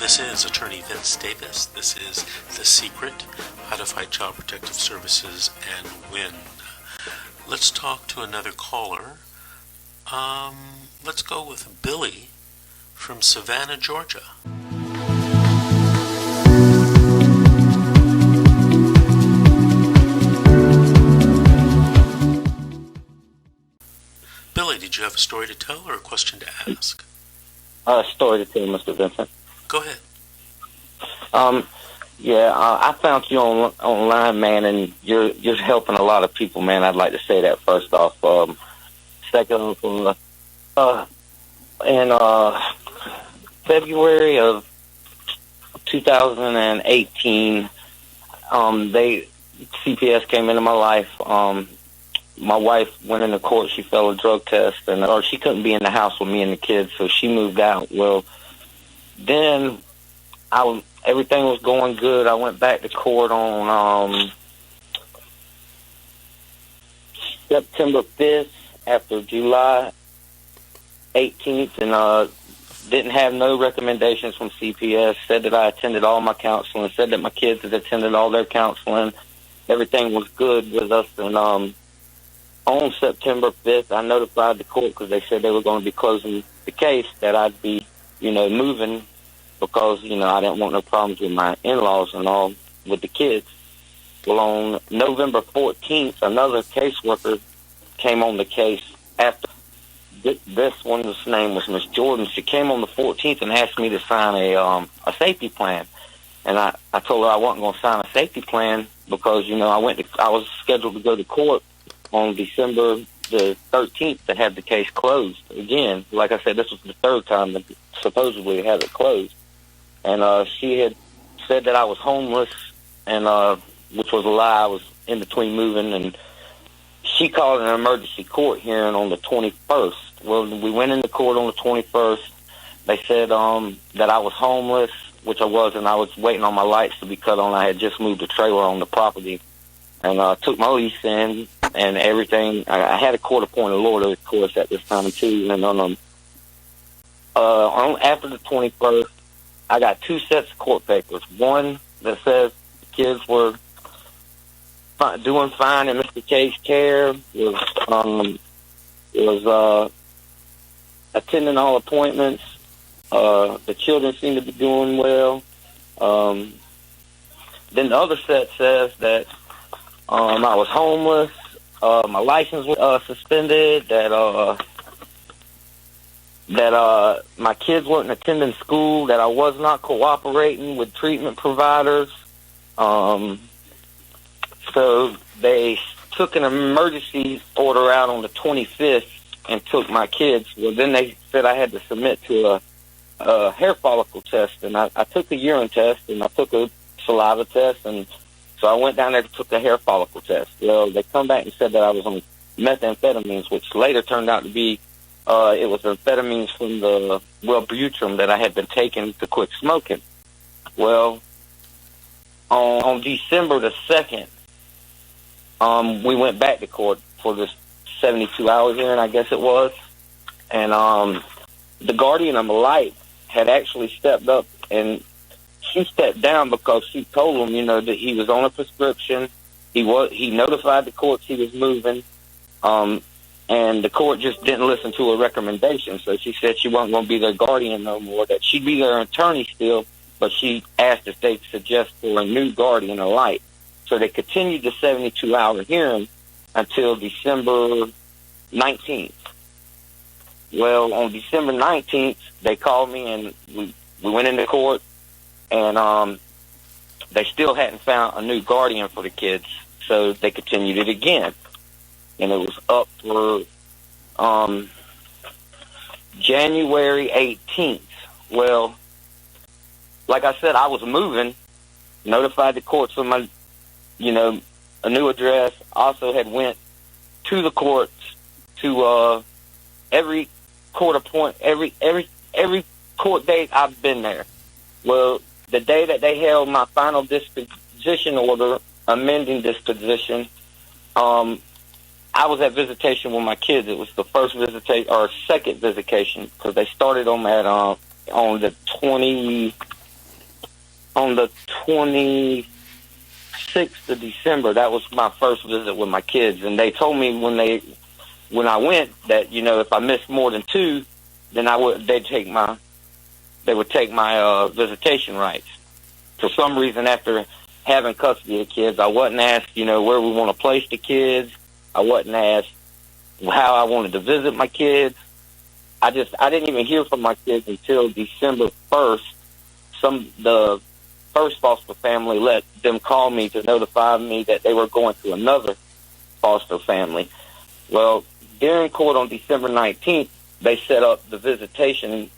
This is Attorney Vince Davis. This is The Secret, How to Fight Child Protective Services and Win. Let's talk to another caller. Let's go with Billy from Savannah, Georgia. Billy, did you have a story to tell or a question to ask? A story to tell, Mr. Vincent. Go ahead. I found you online, man, and you're helping a lot of people, man. I'd like to say that first off. Second, in February of 2018, CPS came into my life. My wife went into court. She failed a drug test, or she couldn't be in the house with me and the kids, so she moved out. Well, then everything was going good. I went back to court on September 5th after July 18th, and didn't have no recommendations from CPS. Said that I attended all my counseling. Said that my kids had attended all their counseling. Everything was good with us, and on September 5th, I notified the court because they said they were going to be closing the case, that I'd be, moving because, I didn't want no problems with my in-laws and all with the kids. Well, on November 14th, another caseworker came on the case after this one's name was Miss Jordan. She came on the 14th and asked me to sign a safety plan. And I told her I wasn't going to sign a safety plan because, I was scheduled to go to court on December the 13th to have the case closed again. Like I said, this was the third time that supposedly had it closed. And she had said that I was homeless, and which was a lie. I was in between moving, and she called an emergency court hearing on the 21st. Well, we went into court on the 21st. They said that I was homeless, which I was, and I was waiting on my lights to be cut on. I had just moved a trailer on the property, and took my lease in and everything. I had a court-appointed lawyer, of course, at this time, too. And after the 21st, I got two sets of court papers. One that says the kids were doing fine in Mr. K's care, was attending all appointments. The children seemed to be doing well. Then the other set says that I was homeless, my license was suspended, that my kids weren't attending school, that I was not cooperating with treatment providers. So they took an emergency order out on the 25th and took my kids. Well, then they said I had to submit to a hair follicle test, and I took a urine test, and I took a saliva test, and so I went down there and took a hair follicle test. Well, they come back and said that I was on methamphetamines, which later turned out to be it was amphetamines from the Wellbutrin that I had been taking to quit smoking. Well, on December the 2nd, we went back to court for this 72-hour hearing, I guess it was. And the guardian of my life had actually stepped up, and she stepped down because she told him, that he was on a prescription. He notified the courts he was moving. And the court just didn't listen to her recommendation. So she said she wasn't going to be their guardian no more, that she'd be their attorney still, but she asked if they'd suggest for a new guardian of life. So they continued the 72-hour hearing until December 19th. Well, on December 19th, they called me, and we went into court, and they still hadn't found a new guardian for the kids, so they continued it again. And it was up for January 18th. Well, like I said, I was moving, notified the courts of my, a new address. Also had went to the courts to every court every court date I've been there. Well, the day that they held my final disposition order, amending disposition, I was at visitation with my kids. It was the first visitation, or second visitation, because they started them at on the on the 26th of December, that was my first visit with my kids, and they told me when I went that, you know, if I missed more than 2, then they would take my visitation rights. For some reason, after having custody of kids, I wasn't asked, you know, where we want to place the kids. I wasn't asked how I wanted to visit my kids. I didn't even hear from my kids until December 1st. The first foster family let them call me to notify me that they were going to another foster family. Well, during court on December 19th, they set up the visitation,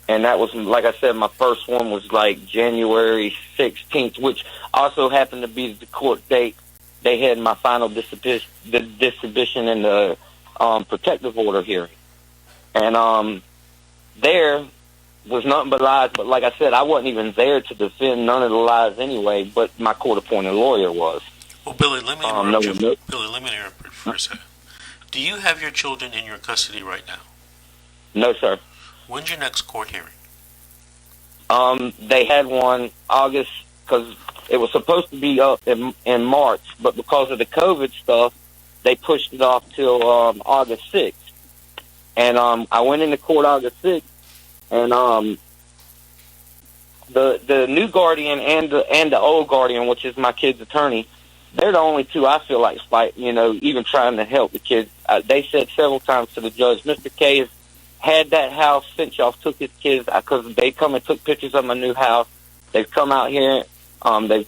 and that was, like I said, my first one was like January 16th, which also happened to be the court date they had my final distribution in the protective order hearing. And there was nothing but lies, but like I said, I wasn't even there to defend none of the lies anyway, but my court-appointed lawyer was. Well, Billy, let me interrupt you. Billy, let me interrupt you for a second. Do you have your children in your custody right now? No, sir. When's your next court hearing? They had one August, because it was supposed to be up in March, but because of the COVID stuff, they pushed it off till August 6th. And I went into court August 6th, and the new guardian and the old guardian, which is my kid's attorney, they're the only two I feel like even trying to help the kids. They said several times to the judge, Mr. K has had that house since y'all took his kids, because they come and took pictures of my new house. They've come out here. They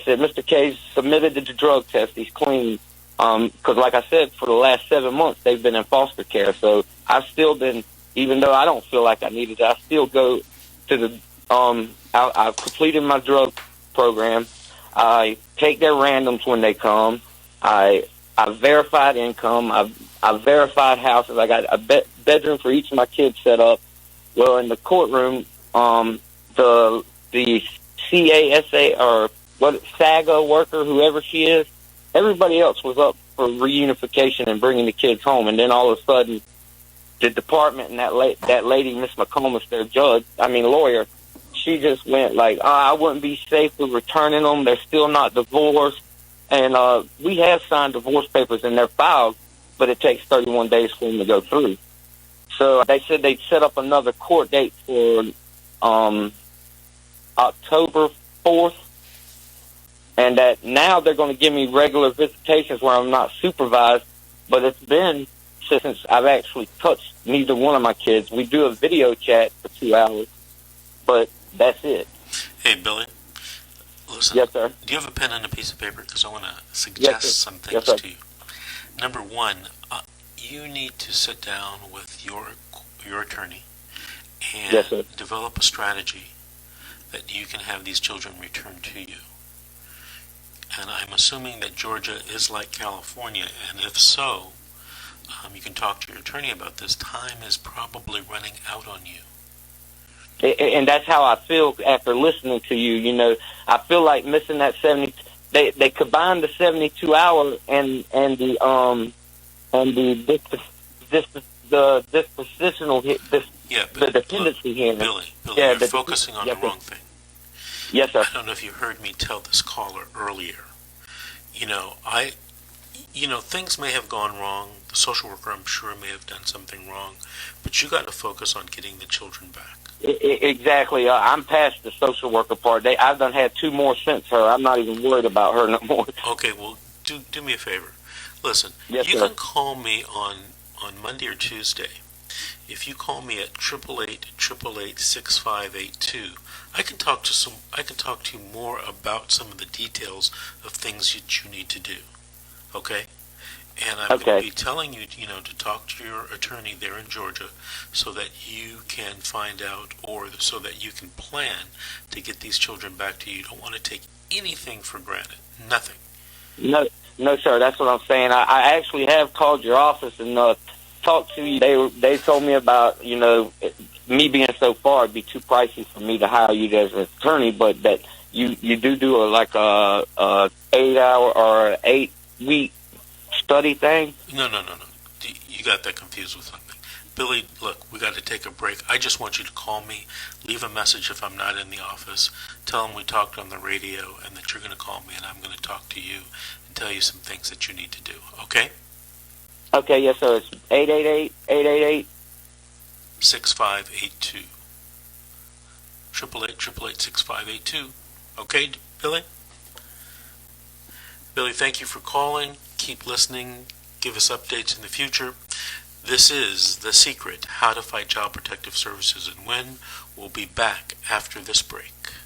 said Mr. K submitted the drug test. He's clean. Because like I said, for the last 7 months, they've been in foster care. So I've still been, even though I don't feel like I needed it, I still go to the, I've completed my drug program. I take their randoms when they come. I verified income. I've verified houses. I got a bedroom for each of my kids set up. Well, in the courtroom, the CASA or SAGA worker, whoever she is, everybody else was up for reunification and bringing the kids home. And then all of a sudden, the department and that lady, Miss McComas, their lawyer, she just went like, I wouldn't be safe with returning them. They're still not divorced. And we have signed divorce papers in their files, but it takes 31 days for them to go through. So they said they'd set up another court date for October 4th. And that now they're going to give me regular visitations where I'm not supervised, but it's been since I've actually touched neither one of my kids. We do a video chat for 2 hours, but that's it. Hey, Billy, listen. Yes, sir. Do you have a pen and a piece of paper? Because I want to suggest some things to you. Number one, you need to sit down with your attorney and develop a strategy that you can have these children returned to you. And I'm assuming that Georgia is like California, and if so, you can talk to your attorney about this. Time is probably running out on you. And that's how I feel after listening to you. You know, I feel like missing that 70. They combined the 72-hour and the dispositional the dependency hearing. Billy, you're focusing on the wrong thing. Yes, sir. I don't know if you heard me tell this caller earlier. Things may have gone wrong. The social worker, I'm sure, may have done something wrong, but you got to focus on getting the children back. Exactly. I'm past the social worker part. I've done had 2 more since her. I'm not even worried about her no more. Okay, well, do me a favor. Listen, you can call me on Monday or Tuesday. If you call me at 888-888-6582, I can talk to you more about some of the details of things that you need to do. Okay? And I'm going to be telling you, to talk to your attorney there in Georgia so that you can find out, or so that you can plan to get these children back to you. You don't want to take anything for granted. Nothing. No, sir. That's what I'm saying. I actually have called your office and talked to you. They told me about, me being so far, it'd be too pricey for me to hire you as an attorney, but that you do a 8-hour or 8-week study thing. No. You got that confused with something. Billy, look, we got to take a break. I just want you to call me, leave a message if I'm not in the office, tell them we talked on the radio and that you're going to call me and I'm going to talk to you and tell you some things that you need to do, okay? Okay, yes, sir. It's 888-6582. 888-888-6582. Okay, Billy? Billy, thank you for calling. Keep listening. Give us updates in the future. This is The Secret, How to Fight Child Protective Services and Win. We'll be back after this break.